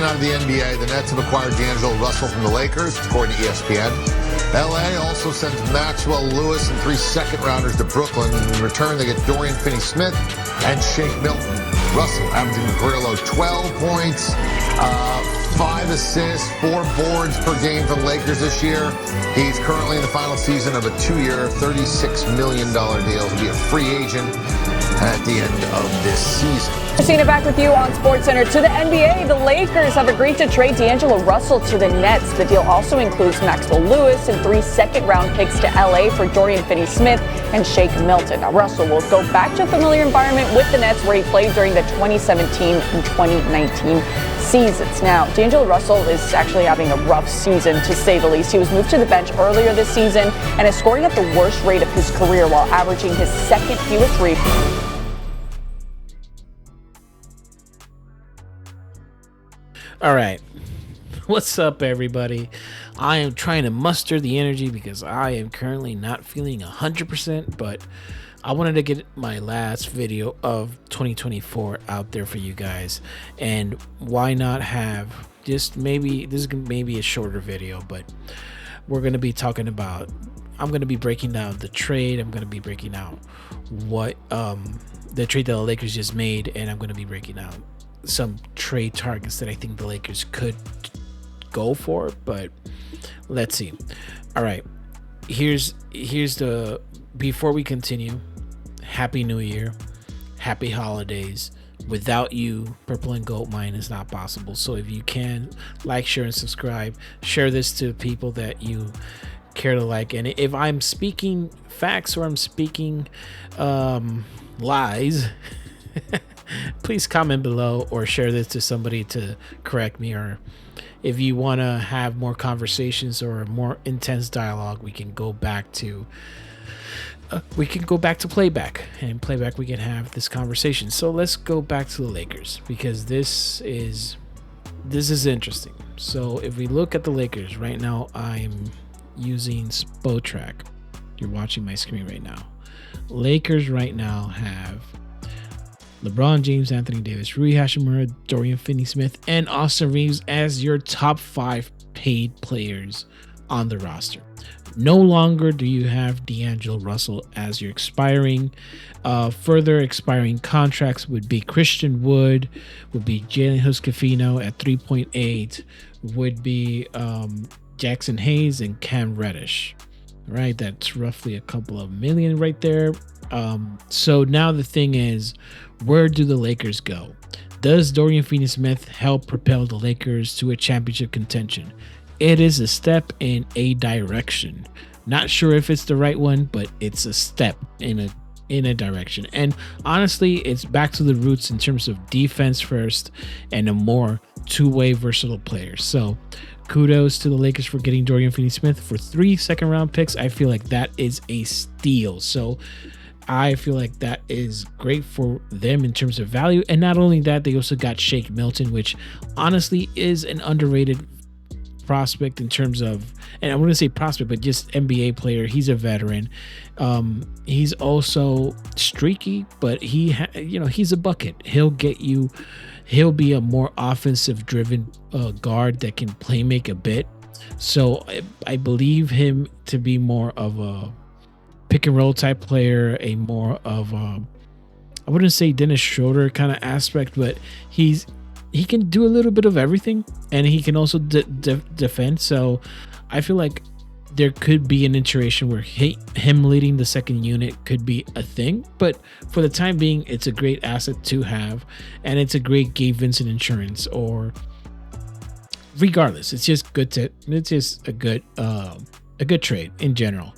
information out of the NBA. The Nets have acquired D'Angelo Russell from the Lakers, according to ESPN. LA also sends Maxwell Lewis and 3 second-rounders to Brooklyn. In return, they get Dorian Finney-Smith and Shake Milton. Russell averaging a career low 12 points, 5 assists, 4 boards per game for the Lakers this year. He's currently in the final season of a 2-year, $36 million deal. He'll be a free agent at the end of this season. Christina, back with you on SportsCenter. To the NBA, the Lakers have agreed to trade D'Angelo Russell to the Nets. The deal also includes Maxwell Lewis and 3 second-round picks to LA for Dorian Finney-Smith and Shake Milton. Now, Russell will go back to a familiar environment with the Nets where he played during the 2017 and 2019 seasons. Now, D'Angelo Russell is actually having a rough season, to say the least. He was moved to the bench earlier this season and is scoring at the worst rate of his career while averaging his second fewest rebounds. All right, what's up, everybody? I am trying to muster the energy because I am currently not feeling 100%, but I wanted to get my last video of 2024 out there for you guys. And why not have just maybe, this is maybe a shorter video, but we're going to be talking about, I'm going to be breaking down the trade. I'm going to be breaking out what the trade that the Lakers just made, and I'm going to be breaking out some trade targets that I think the Lakers could go for, but let's see. All right, here's the, before we continue, Happy New Year, happy holidays. Without you, Purple and Gold Mine is not possible. So if you can, like, share, and subscribe. Share this to people that you care to like. And if I'm speaking facts or I'm speaking lies, please comment below or share this to somebody to correct me. Or if you want to have more conversations or more intense dialogue, we can go back to playback, and playback we can have this conversation. So let's go back to the Lakers, because this is interesting. So if we look at the Lakers right now, I'm using Spotrac. You're watching my screen right now. Lakers right now have LeBron James, Anthony Davis, Rui Hachimura, Dorian Finney-Smith, and Austin Reeves as your top 5 paid players on the roster. No longer do you have D'Angelo Russell as your expiring. Further expiring contracts would be Christian Wood, would be Jalen Hurts-Scafino at 3.8, would be Jackson Hayes and Cam Reddish. Right, that's roughly a couple of million right there. So now the thing is, where do the Lakers go? Does Dorian Finney-Smith help propel the Lakers to a championship contention? It is a step in a direction. Not sure if it's the right one, but it's a step in a direction. And honestly, it's back to the roots in terms of defense first and a more two-way versatile player. So kudos to the Lakers for getting Dorian Finney-Smith for 3 second-round picks. I feel like that is a steal. So I feel like that is great for them in terms of value. And not only that, they also got Shake Milton, which honestly is an underrated prospect in terms of, and I wouldn't say prospect, but just NBA player. He's a veteran. He's also streaky, but he's a bucket. He'll get you. He'll be a more offensive driven guard that can play make a bit. So I believe him to be more of a pick and roll type player, a more of a, I wouldn't say Dennis Schroeder kind of aspect, but he can do a little bit of everything, and he can also defend. So I feel like there could be an iteration where him leading the second unit could be a thing, but for the time being, it's a great asset to have, and it's a great Gabe Vincent insurance. Or regardless, it's just a good trade in general.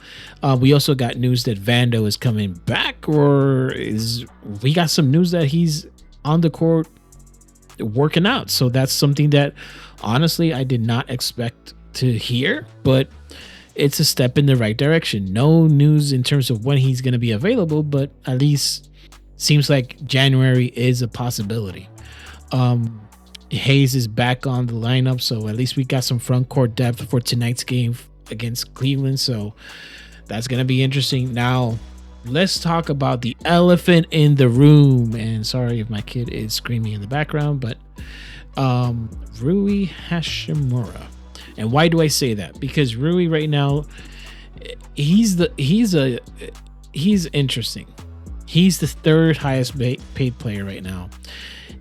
We also got news that Vando is coming back, we got some news that he's on the court working out. So that's something that honestly I did not expect to hear, but it's a step in the right direction. No news in terms of when he's going to be available, but at least seems like January is a possibility. Hayes is back on the lineup, so at least we got some front court depth for tonight's game against Cleveland. So that's going to be interesting. Now let's talk about the elephant in the room. And sorry if my kid is screaming in the background, but Rui Hashimura. And why do I say that? Because Rui right now, he's interesting. He's the third highest paid player right now.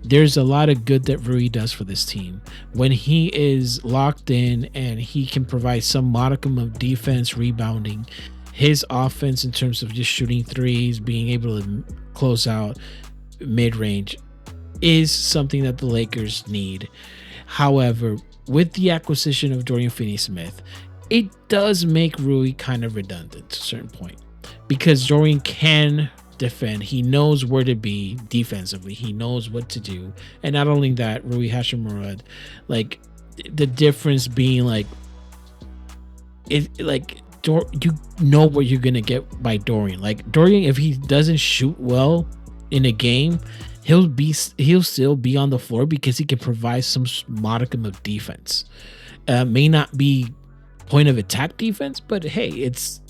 There's a lot of good that Rui does for this team. When he is locked in and he can provide some modicum of defense, rebounding, his offense in terms of just shooting threes, being able to close out mid-range is something that the Lakers need. However, with the acquisition of Dorian Finney-Smith, it does make Rui kind of redundant to a certain point, because Dorian can defend. He knows where to be defensively. He knows what to do. And not only that, Rui Hashimura, like the difference being like you know what you're gonna get by Dorian. Like Dorian, if he doesn't shoot well in a game, he'll still be on the floor because he can provide some modicum of defense. May not be point of attack defense, but hey, it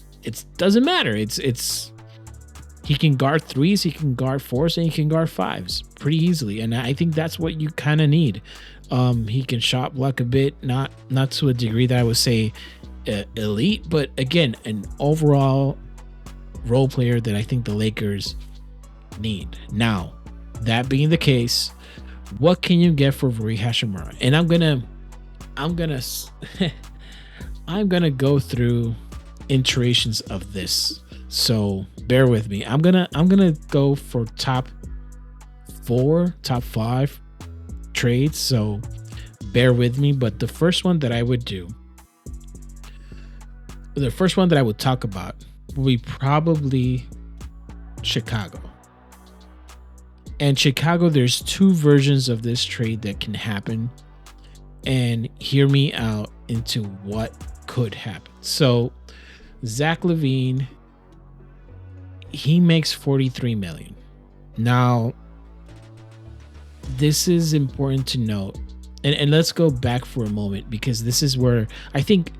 doesn't matter. It's he can guard threes, he can guard fours, and he can guard fives pretty easily. And I think that's what you kind of need. He can shot block a bit, not to a degree that I would say elite, but again, an overall role player that I think the Lakers need. Now, that being the case, what can you get for Rui Hashimura? And I'm gonna go through iterations of this, so bear with me. I'm gonna go for top 5 trades, so bear with me. But the first one that I would talk about will be probably Chicago. And Chicago, there's two versions of this trade that can happen, and hear me out into what could happen. So Zach Lavine, he makes $43 million. Now, this is important to note, and let's go back for a moment, because this is where I think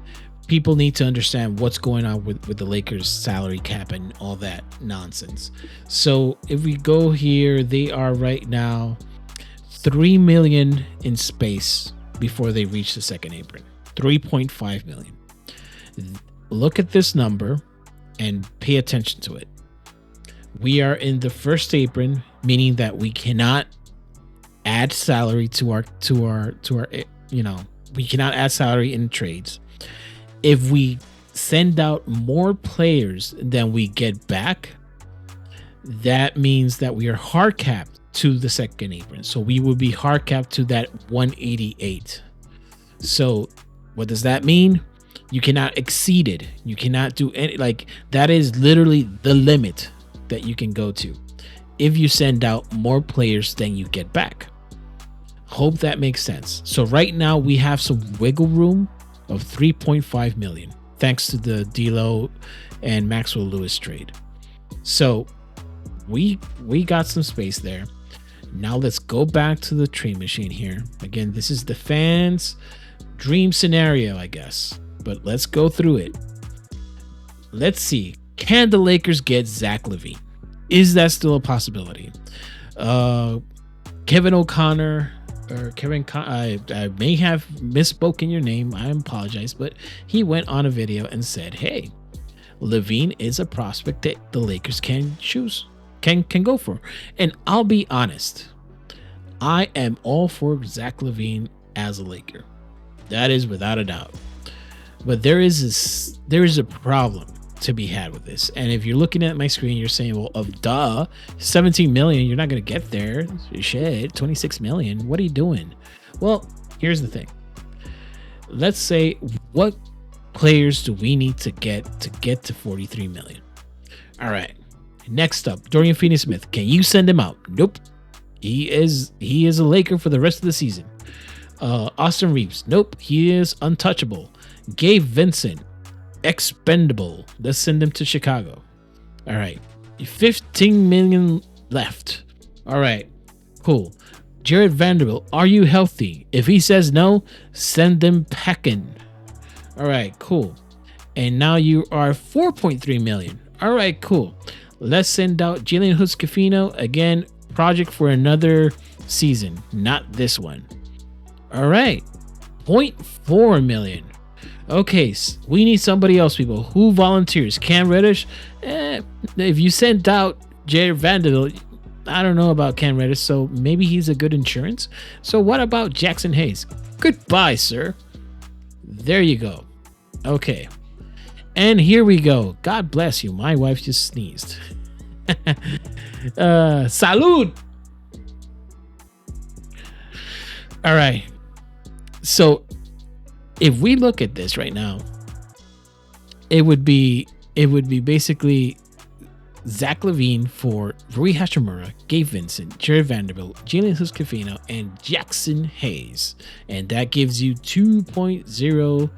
people need to understand what's going on with the Lakers salary cap and all that nonsense. So if we go here, they are right now $3 million in space before they reach the second apron. 3.5 million. Look at this number and pay attention to it. We are in the first apron, meaning that we cannot add salary to our we cannot add salary in trades. If we send out more players than we get back, that means that we are hard capped to the second apron. So we will be hard capped to that 188. So what does that mean? You cannot exceed it. You cannot do any, like, that is literally the limit that you can go to if you send out more players than you get back. Hope that makes sense. So right now we have some wiggle room of 3.5 million thanks to the D'Lo and Maxwell Lewis trade. So we got some space there. Now let's go back to the trade machine here. Again, this is the fans' dream scenario, I guess, but let's go through it. Let's see. Can the Lakers get Zach Lavine? Is that still a possibility? Kevin O'Connor, or I may have misspoken your name. I apologize, but he went on a video and said, hey, Lavine is a prospect that the Lakers can choose, can go for. And I'll be honest, I am all for Zach Lavine as a Laker. That is without a doubt. But there is a problem to be had with this. And if you're looking at my screen, you're saying, well, 17 million, you're not going to get there. Shit, 26 million. What are you doing? Well, here's the thing. Let's say, what players do we need to get to 43 million? All right. Next up, Dorian Finney-Smith. Can you send him out? Nope. He is a Laker for the rest of the season. Austin Reeves. Nope. He is untouchable. Gabe Vincent. Expendable. Let's send him to Chicago. All right. 15 million left. All right. Cool. Jared Vanderbilt, are you healthy? If he says no, send him packing. All right. Cool. And now you are 4.3 million. All right. Cool. Let's send out Jalen Hoods-Cafino. Again, project for another season, not this one. All right. 0.4 million. Okay, we need somebody else, people. Who volunteers? Cam Reddish? If you sent out Jared Vanderbilt, I don't know about Cam Reddish, so maybe he's a good insurance. So what about Jackson Hayes? Goodbye, sir. There you go. Okay. And here we go. God bless you. My wife just sneezed. Salud. All right. So if we look at this right now, it would be basically Zach Lavine for Rui Hachimura, Gabe Vincent, Jared Vanderbilt, Jalen Huscafino, and Jackson Hayes. And that gives you 2.0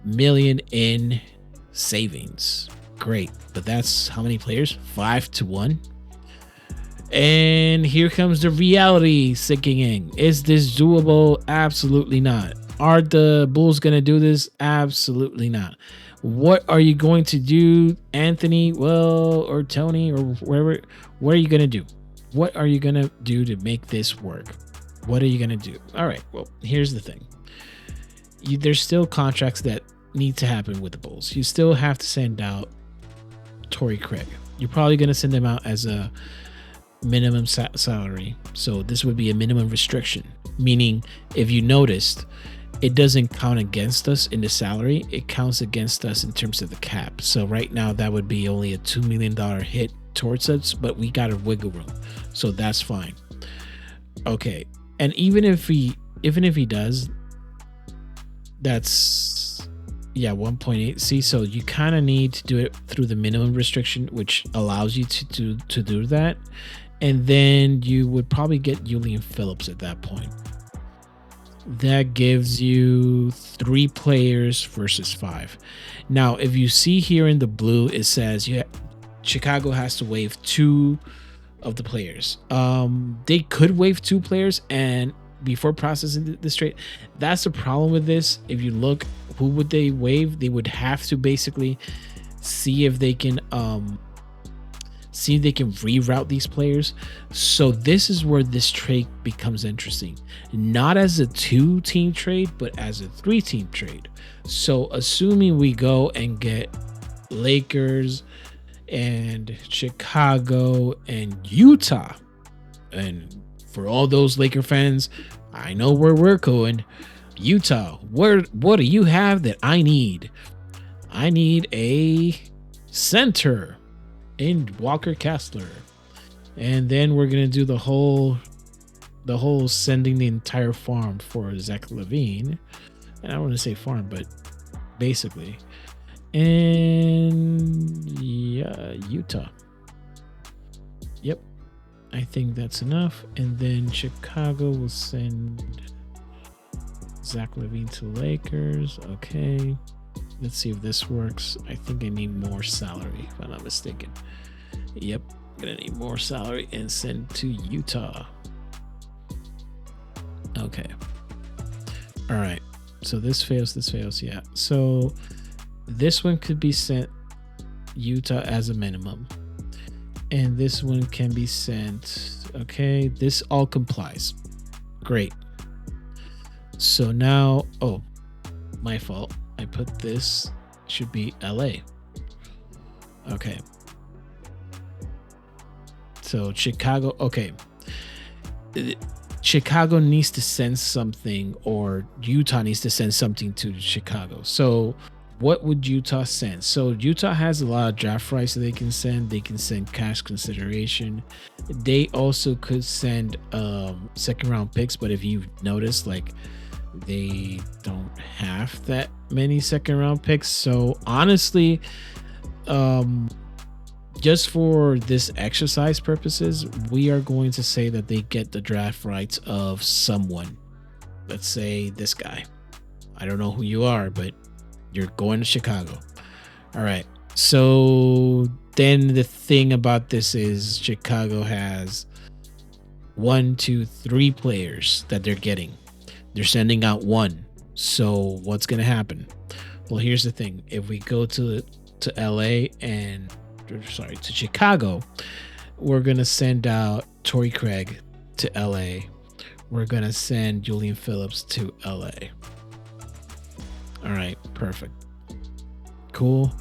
million in savings. Great. But that's how many players? 5-1. And here comes the reality sinking in. Is this doable? Absolutely not. Are the Bulls going to do this? Absolutely not. What are you going to do, Anthony? Well, or Tony, or wherever? What are you going to do? What are you going to do to make this work? What are you going to do? All right. Well, here's the thing. There's still contracts that need to happen with the Bulls. You still have to send out Torrey Craig. You're probably going to send them out as a minimum salary. So this would be a minimum restriction, meaning if you noticed, it doesn't count against us in the salary. It counts against us in terms of the cap. So right now that would be only a $2 million hit towards us, but we got a wiggle room. So that's fine. Okay. And even if he does, that's 1.8. See, so you kind of need to do it through the minimum restriction, which allows you to do that. And then you would probably get Julian Phillips at that point. That gives you 3 players versus 5. Now, if you see here in the blue, it says Chicago has to waive 2 of the players. They could waive 2 players and before processing this trade. That's the problem with this. If you look, who would they waive? They would have to basically see if they can reroute these players. So this is where this trade becomes interesting. Not as a 2-team trade, but as a 3-team trade. So assuming we go and get Lakers and Chicago and Utah, and for all those Laker fans, I know where we're going. Utah, what do you have that I need? I need a center in Walker Kessler. And then we're gonna do the whole sending the entire farm for Zach Lavine. And I don't want to say farm, but basically. And Utah. Yep. I think that's enough. And then Chicago will send Zach Lavine to Lakers. Okay. Let's see if this works. I think I need more salary, if I'm not mistaken. Yep. Gonna need more salary and send to Utah. Okay. All right. So this fails. Yeah. So this one could be sent Utah as a minimum. And this one can be sent. Okay. This all complies. Great. So now, my fault. I put this should be LA. Okay. So Chicago. Okay. Chicago needs to send something, or Utah needs to send something to Chicago. So what would Utah send? So Utah has a lot of draft rights that they can send. They can send cash consideration. They also could send second round picks, but if you've noticed, like, they don't have that many second round picks. So honestly, just for this exercise purposes, we are going to say that they get the draft rights of someone. Let's say this guy. I don't know who you are, but you're going to Chicago. All right. So then the thing about this is Chicago has 1, 2, 3 players that they're getting. They're sending out 1. So what's going to happen? Well, here's the thing. If we go to LA to Chicago, we're going to send out Torrey Craig to LA. we're going to send Julian Phillips to LA. All right, perfect. Cool.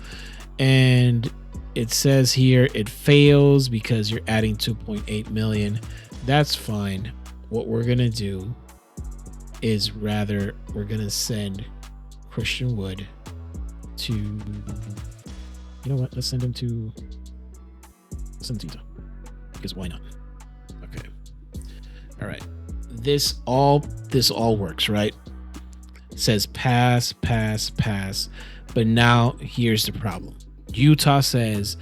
And it says here it fails because you're adding 2.8 million. That's fine. What we're going to do is we're going to send Christian Wood to, you know what? Let's send him to Utah, because why not? Okay. All right. This all works, right? It says pass. But now here's the problem. Utah says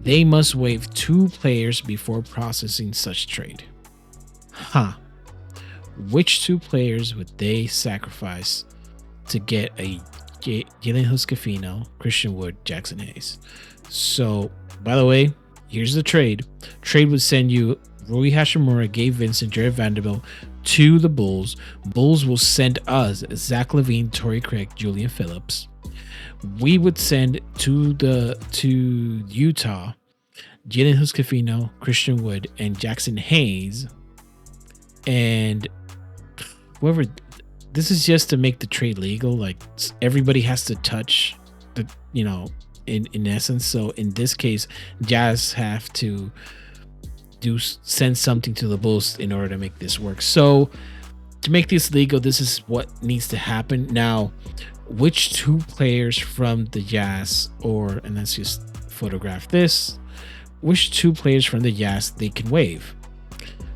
they must waive 2 players before processing such trade. Which 2 players would they sacrifice to get a Jalen Huscafino, Christian Wood, Jackson Hayes? So, by the way, here's the trade. Trade would send you Rui Hachimura, Gabe Vincent, Jared Vanderbilt to the Bulls. Bulls will send us Zach Lavine, Torrey Craig, Julian Phillips. We would send to Utah Jalen Huscafino, Christian Wood, and Jackson Hayes. And whoever, this is just to make the trade legal. Like, everybody has to touch the, in essence. So in this case, Jazz have to send something to the Bulls in order to make this work. So to make this legal, this is what needs to happen. Now, which 2 players from the Jazz, and let's just photograph this, which 2 players from the Jazz they can waive?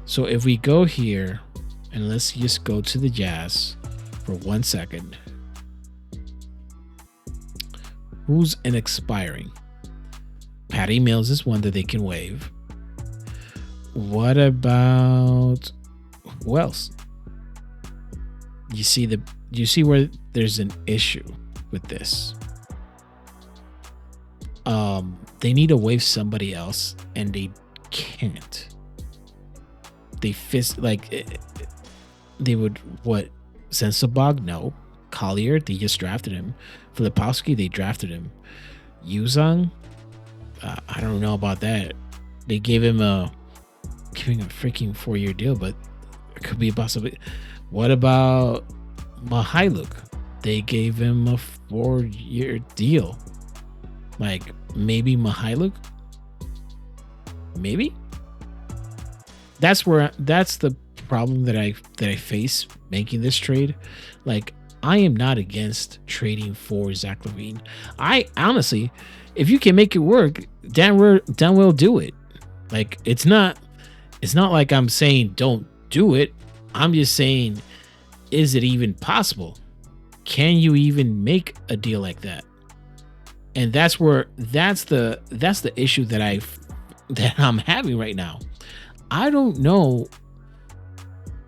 So if we go here and let's just go to the Jazz for 1 second. Who's an expiring? Patty Mills is one that they can waive. What about who else? You see where there's an issue with this. They need to waive somebody else and they can't. They they would what? Sensabaugh? No. Collier, they just drafted him. Filipowski, they drafted him. Yuzang, I don't know about that. They gave him a freaking 4-year deal, but it could be a possibility. What about Mihailuk? They gave him a 4-year deal. Like, maybe Mihailuk? Maybe? That's the problem that I face making this trade. Like, I am not against trading for Zach Lavine. I honestly, if you can make it work, damn well do it. Like, it's not like I'm saying don't do it. I'm just saying, is it even possible? Can you even make a deal like that? And that's the issue that I'm having right now. I don't know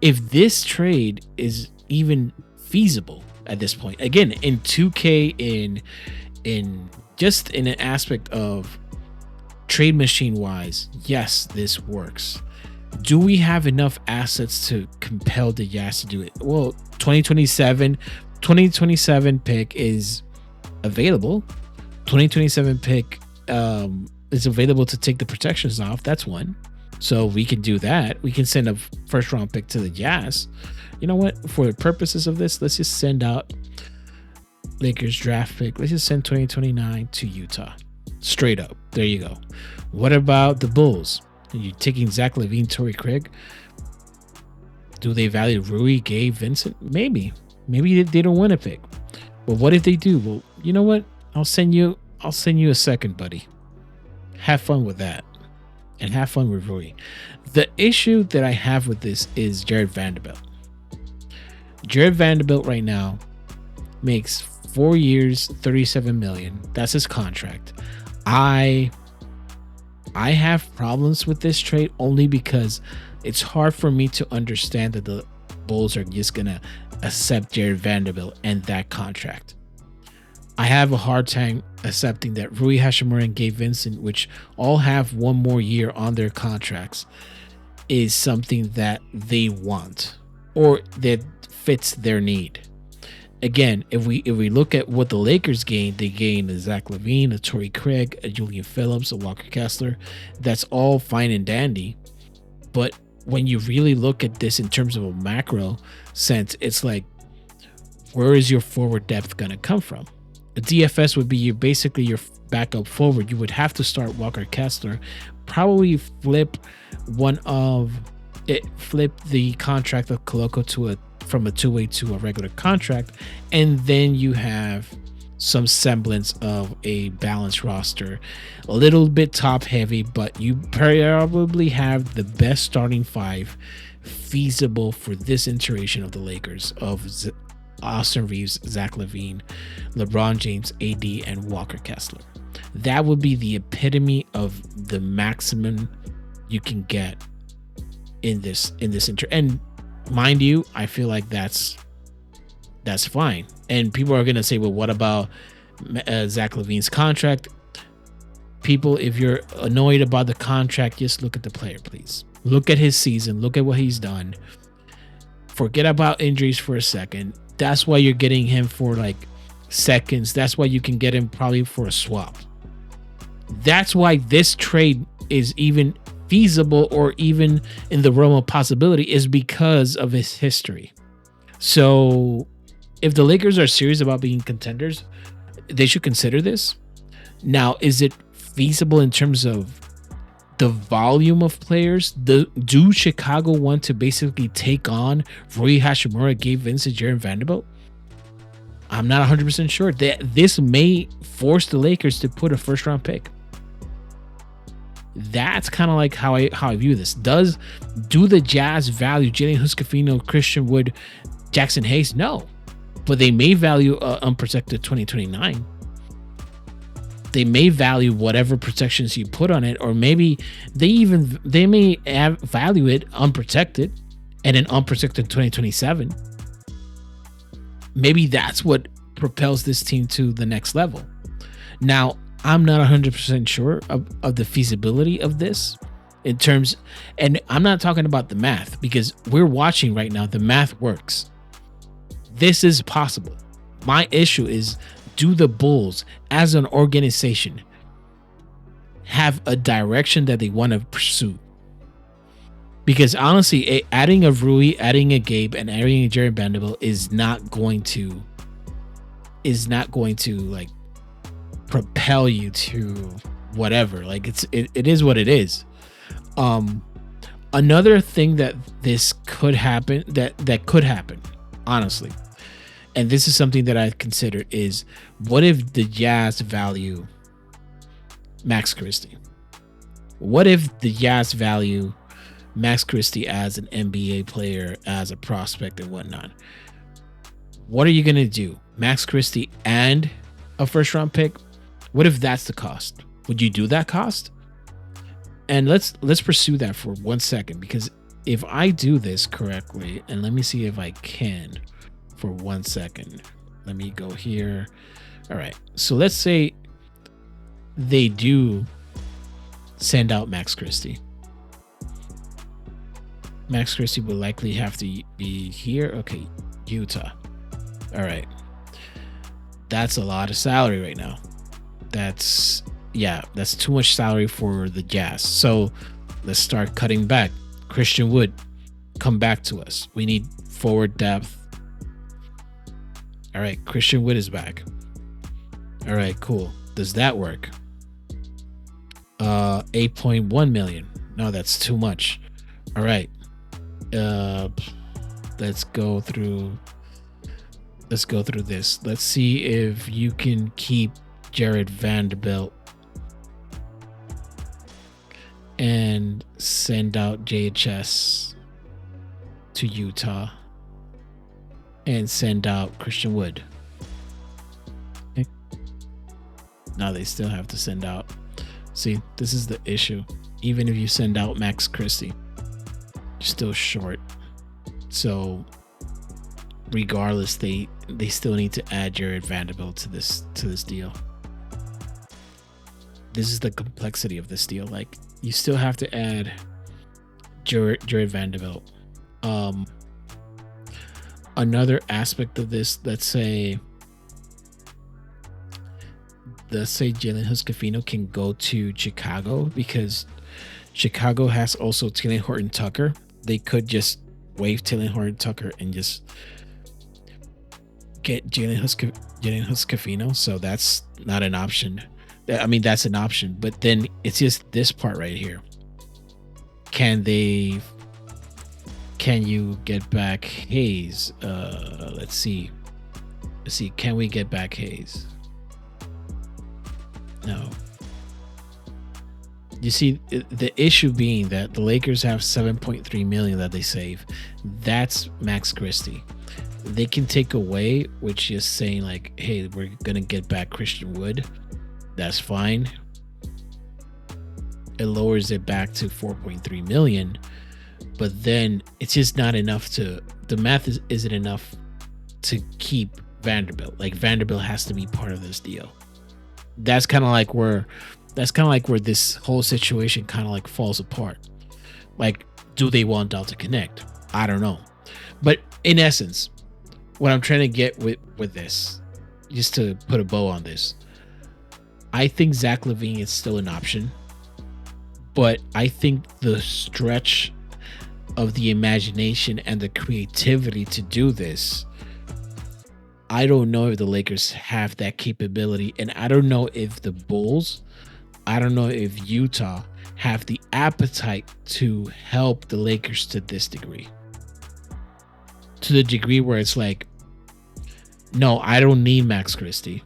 if this trade is even feasible at this point. Again, in 2K, in just in an aspect of trade machine wise, yes, this works. Do we have enough assets to compel the Jazz to do it? Well, 2027 pick is available. 2027 pick is available to take the protections off. That's one. So we can do that. We can send a first round pick to the Jazz. You know what? For the purposes of this, let's just send out Lakers draft pick. Let's just send 2029 to Utah. Straight up. There you go. What about the Bulls? Are you taking Zach Lavine, Torrey Craig? Do they value Rui, Gabe, Vincent? Maybe they don't want a pick. But what if they do? Well, you know what? I'll send you a second, buddy. Have fun with that. And have fun with Rui. The issue that I have with this is Jared Vanderbilt. Jared Vanderbilt right now makes 4 years, $37 million. That's his contract. I have problems with this trade only because it's hard for me to understand that the Bulls are just gonna accept Jared Vanderbilt and that contract. I have a hard time accepting that Rui Hachimura and Gabe Vincent, which all have 1 more year on their contracts, is something that they want or that fits their need. Again, if we look at what the Lakers gained, they gained a Zach Lavine, a Torrey Craig, a Julian Phillips, a Walker Kessler. That's all fine and dandy. But when you really look at this in terms of a macro sense, it's like, where is your forward depth going to come from? A DFS would be basically your backup forward. You would have to start Walker Kessler, probably flip the contract of Coloco from a two-way to a regular contract, and then you have some semblance of a balanced roster, a little bit top heavy, but you probably have the best starting five feasible for this iteration of the Lakers of Austin Reeves, Zach Lavine, LeBron James, AD, and Walker Kessler. That would be the epitome of the maximum you can get in this and mind you, I feel like that's fine. And people are gonna say, well, what about Zach Lavine's contract? People, if you're annoyed about the contract, just look at the player, please. Look at his season. Look at what he's done. Forget about injuries for a second. That's why you're getting him for like seconds. That's why you can get him probably for a swap. That's why this trade is even feasible or even in the realm of possibility, is because of his history. So if the Lakers are serious about being contenders, they should consider this. Now, is it feasible in terms of the volume of players? Do Chicago want to basically take on Rui Hachimura, Gabe Vincent, Jared Vanderbilt? I'm not 100% sure. This may force the Lakers to put a first round pick. That's kind of like how I view this. Do the Jazz value Jalen Huscafino, Christian Wood, Jackson Hayes? No. But they may value unprotected 2029. They may value whatever protections you put on it, or maybe they may value it unprotected and an unprotected 2027. Maybe that's what propels this team to the next level. Now, I'm not 100% sure of the feasibility of this in terms, and I'm not talking about the math, because we're watching right now, the math works. This is possible. My issue is, do the Bulls as an organization have a direction that they want to pursue? Because honestly, adding a Rui, adding a Gabe, and adding a Jared Vanderbilt is not going to like propel you to whatever. Like it is what it is. Another thing that this could happen, that could happen, honestly, and this is something that I considered, is what if the Jazz value Max Christie? What if the Jazz value Max Christie as an NBA player, as a prospect and whatnot? What are you going to do? Max Christie and a first round pick? What if that's the cost? Would you do that cost? And let's pursue that for 1 second, because if I do this correctly, and let me see if I can for 1 second. Let me go here. All right. So let's say they do send out Max Christie. Max Christie will likely have to be here. Okay, Utah. All right. That's a lot of salary right now. That's too much salary for the Jazz. So let's start cutting back. Christian Wood, come back to us. We need forward depth. All right, Christian Wood is back. All right, cool. Does that work? 8.1 million. No, that's too much. All right. Let's go through this. Let's see if you can keep Jared Vanderbilt and send out JHS to Utah and send out Christian Wood. Okay. Now they still have to send out. See, this is the issue. Even if you send out Max Christie, you're still short. So regardless, they still need to add Jared Vanderbilt to this deal. This is the complexity of this deal. Like, you still have to add Jared Vanderbilt. Another aspect of this, let's say Jalen Huscafino can go to Chicago, because Chicago has also Taylor Horton Tucker, they could just waive Taylor Horton-Tucker and just get Jalen Huscafino. So that's not an option. I mean, that's an option, but then it's just this part right here. Can you get back Hayes? Let's see. Can we get back Hayes? No. You see, the issue being that the Lakers have $7.3 million that they save. That's Max Christie. They can take away, which is saying like, hey, we're gonna get back Christian Wood. That's fine. It lowers it back to $4.3 million, but then it's just not enough to. The math isn't enough to keep Vanderbilt. Like Vanderbilt has to be part of this deal. That's kind of like where this whole situation kind of like falls apart. Like, do they want Delta Connect? I don't know. But in essence, what I'm trying to get with this, just to put a bow on this, I think Zach Lavine is still an option, but I think the stretch of the imagination and the creativity to do this, I don't know if the Lakers have that capability, and I don't know if the Bulls, I don't know if Utah have the appetite to help the Lakers to this degree. To the degree where it's like, no, I don't need Max Christie.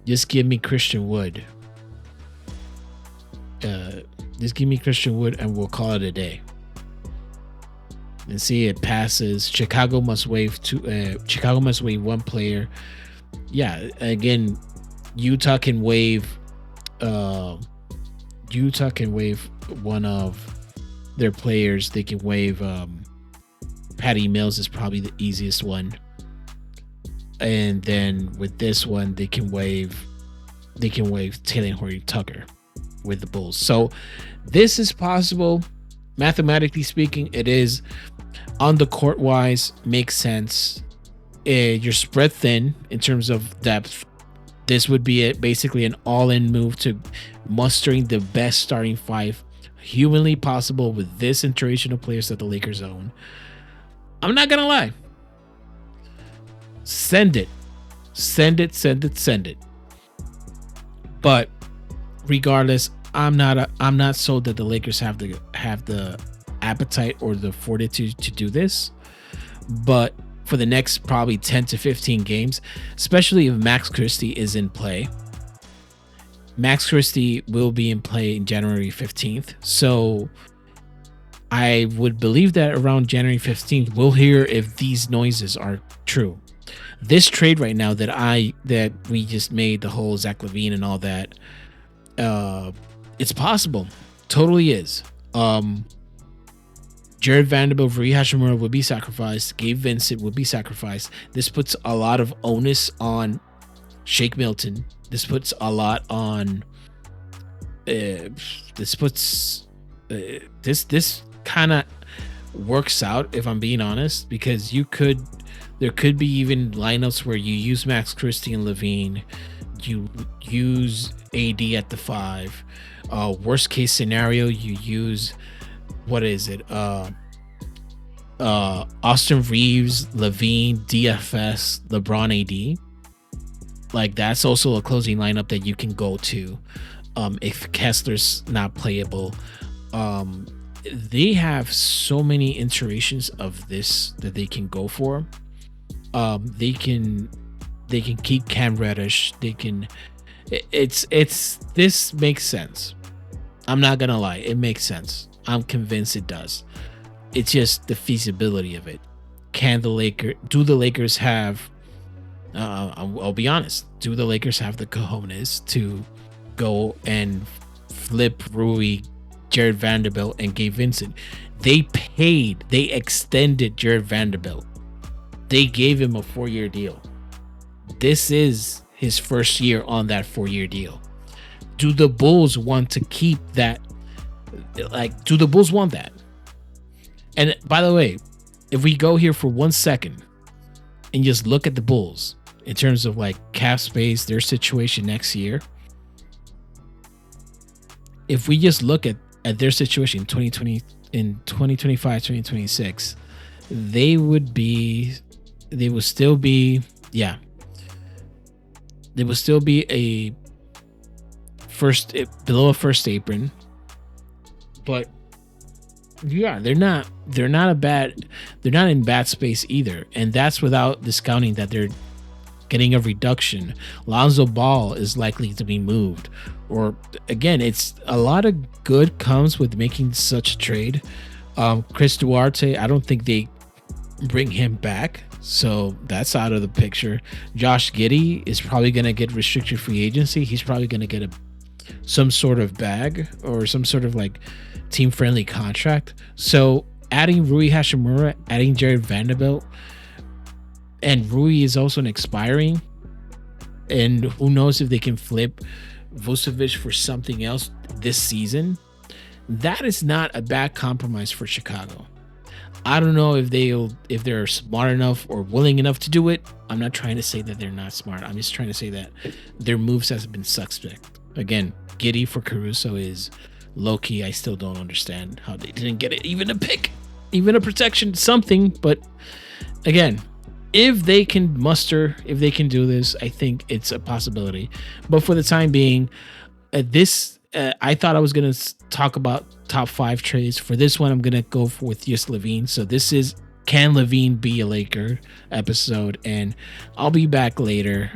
Just give me Christian Wood. Just give me Christian Wood and we'll call it a day. And see, it passes. Chicago must waive one player. Yeah, again, Utah can waive one of their players. They can waive Patty Mills is probably the easiest one. And then with this one, they can waive Taylor Horton-Tucker with the Bulls. So this is possible. Mathematically speaking, it is. On the court wise, makes sense. You're spread thin in terms of depth. This would be basically an all-in move to mustering the best starting five humanly possible with this iteration of players that the Lakers own. I'm not gonna lie. Send it. But regardless, I'm not sold that the Lakers have the appetite or the fortitude to do this. But for the next probably 10 to 15 games, especially if Max Christie is in play. Max Christie will be in play in January 15th. So I would believe that around January 15th, we'll hear if these noises are true. This trade right now that we just made, the whole Zach Lavine and all that, it's possible. Totally is. Jared Vanderbilt, Rui Hachimura would be sacrificed. Gabe Vincent would be sacrificed. This puts a lot of onus on Shake Milton. This puts a lot on. This kind of works out, if I'm being honest, because there could be even lineups where you use Max Christie and Lavine, you use AD at the 5. Worst case scenario, you use. What is it? Austin Reeves, Lavine, DFS, LeBron, AD. Like, that's also a closing lineup that you can go to if Kessler's not playable. They have so many iterations of this that they can go for. They can keep Cam Reddish. This makes sense. I'm not gonna lie, it makes sense. I'm convinced it does. It's just the feasibility of it. Do the Lakers have, I'll be honest, do the Lakers have the cojones to go and flip Rui, Jared Vanderbilt, and Gabe Vincent? They extended Jared Vanderbilt. They gave him a 4-year deal. This is his first year on that 4-year deal. Do the Bulls want to keep that? Like, do the Bulls want that? And by the way, if we go here for 1 second and just look at the Bulls in terms of like cap space, their situation next year, if we just look at their situation in in 2025, 2026, they will still be a below a first apron, but yeah, they're not in bad space either, and that's without discounting that they're getting a reduction. Lonzo Ball is likely to be moved, or again, it's a lot of good comes with making such a trade. Chris Duarte, I don't think they bring him back, so that's out of the picture. Josh Giddey is probably going to get restricted free agency. He's probably going to get some sort of bag or some sort of like team friendly contract. So adding Rui Hachimura, adding Jared Vanderbilt, and Rui is also an expiring, and who knows if they can flip Vucevic for something else this season. That is not a bad compromise for Chicago. I don't know if they're smart enough or willing enough to do it. I'm not trying to say that they're not smart. I'm just trying to say that their moves has been suspect. Again, Giddey for Caruso is low-key. I still don't understand how they didn't get it. Even a pick, even a protection, something. But again, if they can do this, I think it's a possibility. But for the time being, I thought I was going to talk about top 5 trades. For this one, I'm going to go with Zach Lavine. So this is Can Lavine Be a Laker episode, and I'll be back later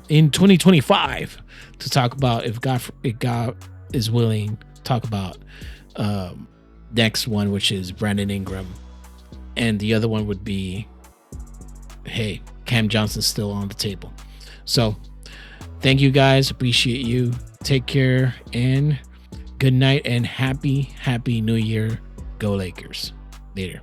in 2025 to talk about if God is willing, talk about next one, which is Brandon Ingram, and the other one would be, hey, Cam Johnson's still on the table. So thank you guys, appreciate you, take care, and good night, and happy New Year. Go Lakers. Later.